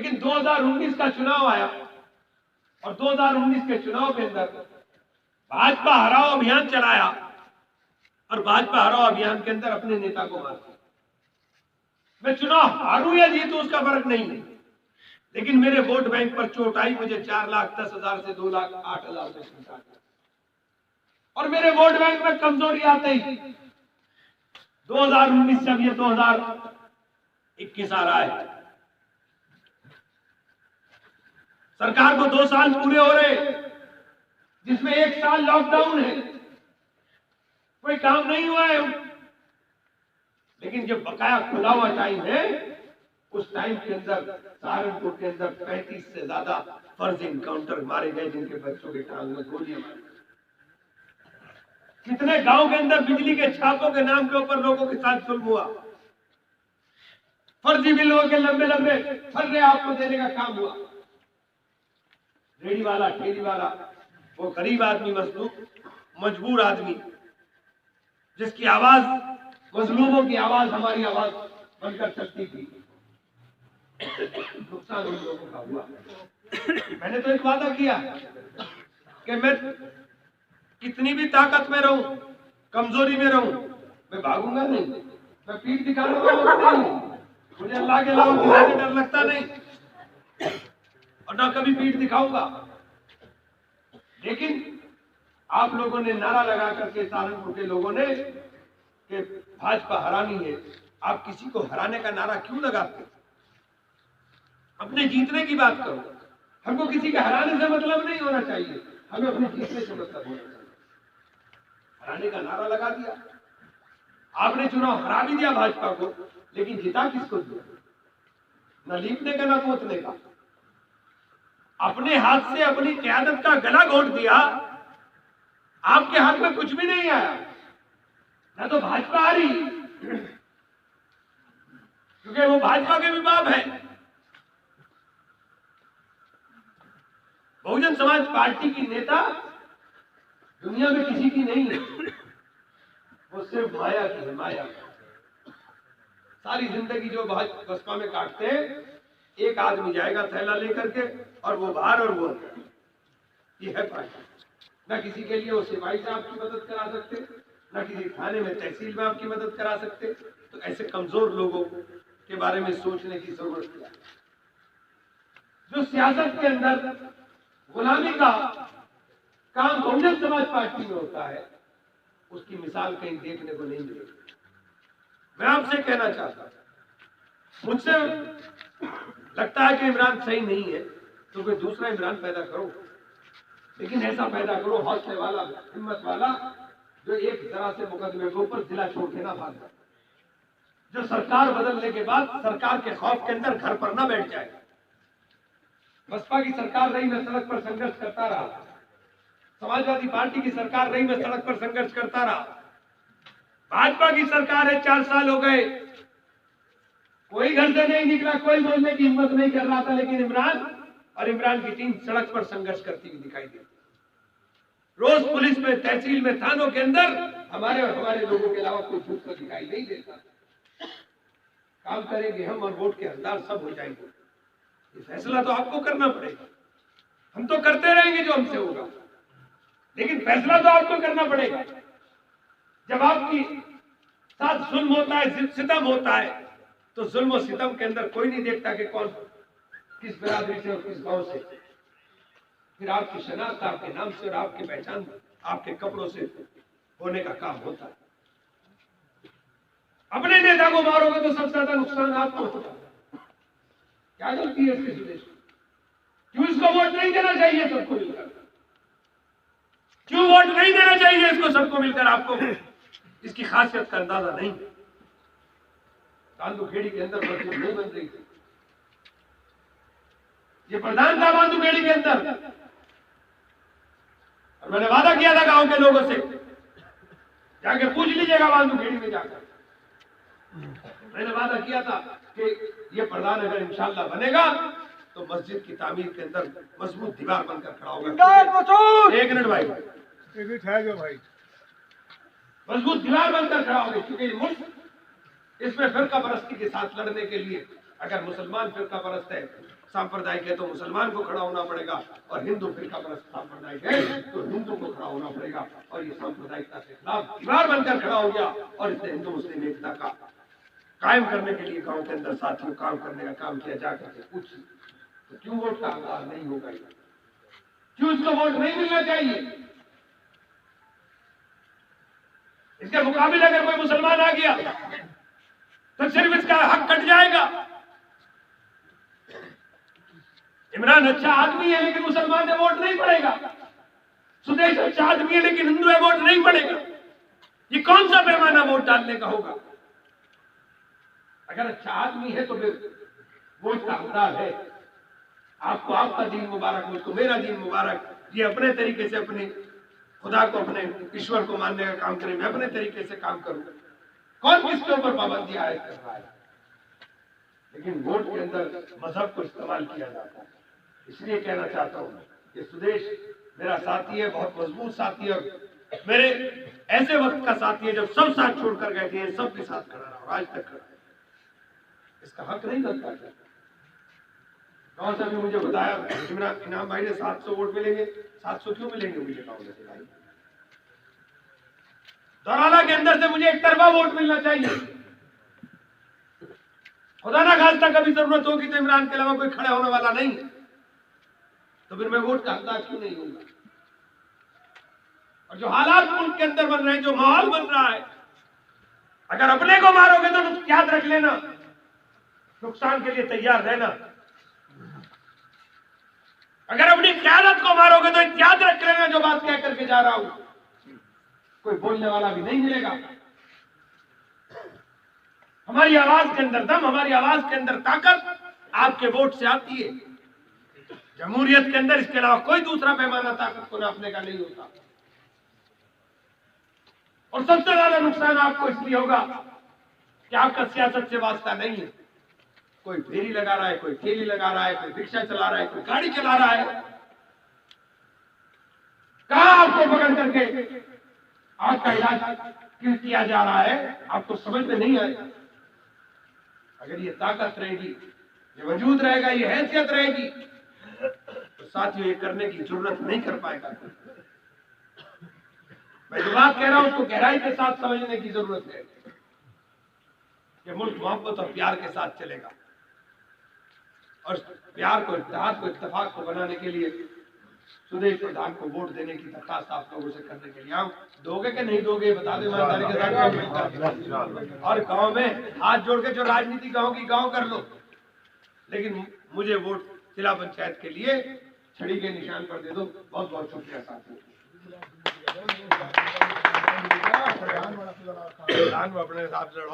लेकिन 2019 का चुनाव आया और 2019 के चुनाव के अंदर भाजपा हराओ अभियान चलाया और भाजपा हराओ अभियान के अंदर अपने नेता को मार दिया। मैं चुनाव हारूं या जीतूं उसका फर्क नहीं है, लेकिन मेरे वोट बैंक पर चोट आई। मुझे 4,10,000 से 2,08,000 में जीता और मेरे वोट बैंक में कमजोरी आते ही 2019 से अब ये 2021 आ रहा है। सरकार को 2 साल पूरे हो रहे, जिसमें 1 साल लॉकडाउन है, कोई काम नहीं हुआ है। लेकिन जब बकाया खुला हुआ टाइम है, उस टाइम के अंदर सहारनपुर के अंदर 35 से ज्यादा फर्जी इनकाउंटर मारे गए, जिनके बच्चों के टांग में गोलियां मारी। कितने गांव के अंदर बिजली के छापों के नाम के ऊपर लोगों के साथ जुल्म हुआ। फर्जी बिलों के लंबे लंबे फर्रे आपको देने का काम हुआ। रेडी वाला, ठेली वाला, वो गरीब आदमी, मजबूर आदमी, जिसकी आवाज, मजलूमों की आवाज हमारी आवाज बनकर चलती थी, नुकसान उन लोगों का हुआ। मैंने तो एक वादा किया कि मैं कितनी भी ताकत में रहूं, कमजोरी में रहूं, मैं भागूंगा नहीं, मैं पीठ दिखाने वाला नहीं। मुझे अल्लाह के अलावा किसी से डर लगता नहीं और ना कभी पीठ दिखाऊंगा। लेकिन आप लोगों ने नारा लगा करके, सहारनपुर के लोगों ने, कि भाजपा हरानी है। आप किसी को हराने का नारा क्यों लगाते? अपने जीतने की बात करो। हमको किसी के हराने से मतलब नहीं होना चाहिए, हमें अपने जीतने से मतलब होना चाहिए। हराने का नारा लगा दिया आपने, चुनाव हरा भी दिया भाजपा को, लेकिन जिता किसको दिया? न लीपने का, न पोतने का। अपने हाथ से अपनी क़यादत का गला घोंट दिया। आपके हाथ में कुछ भी नहीं आया, ना तो भाजपा आ रही, क्योंकि वो भाजपा के भी बाप है। बहुजन समाज पार्टी की नेता दुनिया में किसी की नहीं है, वो सिर्फ माया की है, माया। सारी जिंदगी जो बसपा में काटते हैं, एक आदमी जाएगा थैला लेकर के, और वो बाहर और वो अंदर। ये है पार्टी। न किसी के लिए वो सिपाही से आपकी मदद करा सकते, न किसी थाने में, तहसील में आपकी मदद करा सकते। तो ऐसे कमजोर लोगों के बारे में सोचने की जरूरत है। जो सियासत के अंदर गुलामी का काम बहुजन समाज पार्टी में होता है, उसकी मिसाल कहीं देखने को नहीं मिलेगी। मैं आपसे कहना चाहता हूं, मुझसे लगता है कि इमरान सही नहीं है, तो कोई दूसरा इमरान पैदा करो, लेकिन ऐसा पैदा करो हौसले वाला, हिम्मत वाला, जो एक जरा से मुकदमे के ऊपर जिला छोड़ के ना भाग जाए, जो सरकार बदलने के बाद सरकार के खौफ के अंदर घर पर ना बैठ जाए। बसपा की सरकार रही, मैं सड़क पर संघर्ष करता रहा। समाजवादी पार्टी की सरकार रही, मैं सड़क पर संघर्ष करता रहा। भाजपा की सरकार है, 4 साल हो गए, कोई घर से नहीं निकला, कोई बोलने की हिम्मत नहीं कर रहा था, लेकिन इमरान और इमरान की टीम सड़क पर संघर्ष करती हुई दिखाई देती। रोज पुलिस में, तहसील में, थानों के अंदर हमारे और हमारे लोगों के अलावा कोई दूसरा दिखाई नहीं देता। काम करेंगे हम और वोट के हकदार सब हो जाएंगे। ये फैसला तो आपको करना पड़ेगा। हम तो करते रहेंगे जो हमसे होगा, लेकिन फैसला तो आपको करना पड़ेगा। जब आपकी साथ जुल्म होता है, सितम होता है, तो जुल्म और सितम के अंदर कोई नहीं देखता कि कौन किस बिरादरी से और किस गांव से। फिर आपकी शनाख्त आपके नाम से और आपकी पहचान आपके कपड़ों से होने का काम होता है। अपने नेता को मारोगे तो सबसे ज्यादा नुकसान आपको होगा। क्या गलती है इसके सुदेश? क्यों इसको वोट नहीं देना चाहिए सबको मिलकर? क्यों वोट नहीं देना चाहिए इसको सबको मिलकर? आपको इसकी खासियत का अंदाजा नहीं। बांदूखेड़ी के अंदर मस्जिद नहीं बन रही थी, ये प्रधान था बांदूखेड़ी के अंदर, और मैंने वादा किया था गांव के लोगों से, जाके पूछ लीजिएगा बांदूखेड़ी में जाकर। मैंने वादा किया था कि ये प्रधान अगर इंशाअल्लाह बनेगा तो मस्जिद की तामीर के अंदर मजबूत दीवार बनकर खड़ा होगा। एक मिनट भाई, मजबूत दीवार बनकर खड़ा होगा, क्योंकि मुल्क इसमें फिरका परस्ती के साथ लड़ने के लिए अगर मुसलमान फिरका परस्त है, सांप्रदायिक है, तो मुसलमान को खड़ा होना पड़ेगा, और हिंदू फिरका परस्त सांप्रदायिक है तो हिंदू को खड़ा होना पड़ेगा। और ये सांप्रदायिकता के खिलाफ दीवार बनकर खड़ा हो गया, और इसने हिंदू मुस्लिम एकता का कायम करने के लिए गांव के अंदर साथियों काम करने का काम किया। जाकर के पूछ तो क्यों वोट का हकदार नहीं होगा, क्यों इसको वोट नहीं मिलना चाहिए? इसके मुकाबले अगर कोई मुसलमान आ गया तो सिर्फ इसका हक कट जाएगा। इमरान अच्छा आदमी है लेकिन मुसलमान है, वोट नहीं पड़ेगा। सुदेश अच्छा आदमी है लेकिन हिंदू है, वोट नहीं पड़ेगा। ये कौन सा पैमाना वोट डालने का होगा? अगर अच्छा आदमी है तो फिर वोट का हकदार है। आपको आपका दीन मुबारक, मुझको मेरा दीन मुबारक। ये अपने तरीके से अपने खुदा को, अपने ईश्वर को मानने का काम करें, मैं अपने तरीके से काम करूं। कौन किसके ऊपर पाबंदी आयत कर रहा है? लेकिन वोट के अंदर मजहब को इस्तेमाल किया जाता है। इसलिए कहना चाहता हूं कि सुदेश मेरा साथी है, बहुत मजबूत साथी है, और मेरे ऐसे वक्त का साथी है जब सब साथ छोड़कर गए थे, सबके साथ खड़ा रहा, आज तक खड़ा है। इसका हक नहीं बनता। गांव से भी मुझे बताया इनाम भाई ने 700 वोट मिलेंगे। 700 क्यों मिलेंगे मुझे गांव में से भाई? दौराला के अंदर से मुझे एक तरफा वोट मिलना चाहिए। खुदा ना खास्ता कभी जरूरत होगी तो इमरान के अलावा कोई खड़ा होने वाला नहीं, तो फिर मैं वोट का हकदार क्यों नहीं होगा? और जो हालात मुल्क के अंदर बन रहे हैं, जो माहौल बन रहा है, अगर अपने को मारोगे तो याद रख लेना, नुकसान के लिए तैयार रहना। अगर अपनी क़यादत को मारोगे तो याद रख लेना, जो बात कह करके जा रहा हूं, कोई बोलने वाला भी नहीं मिलेगा। हमारी आवाज के अंदर दम, हमारी आवाज के अंदर ताकत आपके वोट से आती है। जमहूरियत के अंदर इसके अलावा कोई दूसरा पैमाना ताकत को नापने का नहीं होता। और सबसे ज्यादा नुकसान आपको इसलिए होगा कि आपका सियासत से वास्ता नहीं है। कोई फेरी लगा रहा है, कोई ठेली लगा रहा है, कोई रिक्शा चला रहा है, कोई गाड़ी चला रहा है, कहां आपको पकड़ करके आपका इलाज क्यों किया जा रहा है, आपको समझ में नहीं आएगा। अगर ये ताकत रहेगी, ये वजूद रहेगा, ये हैसियत रहेगी, तो साथियों ये करने की जरूरत नहीं कर पाएगा। मैं जो बात कह रहा हूं उसको गहराई के साथ समझने की जरूरत है। ये मुल्क मोहब्बत और प्यार के साथ चलेगा, और प्यार को, इत्तेहाद को, इत्तेफाक को बनाने के लिए सुदेश प्रधान को वोट देने की दरखास्त आप लोगों से करने के लिए आऊं। दोगे कि नहीं दोगे बता दो ईमानदारी के साथ। और गांव में हाथ जोड़ के जो राजनीति गांव की गांव कर लो, लेकिन मुझे वोट जिला पंचायत के लिए छड़ी के निशान पर दे दो। बहुत बहुत शुक्रिया साथियों। अपने हिसाब से लड़ो।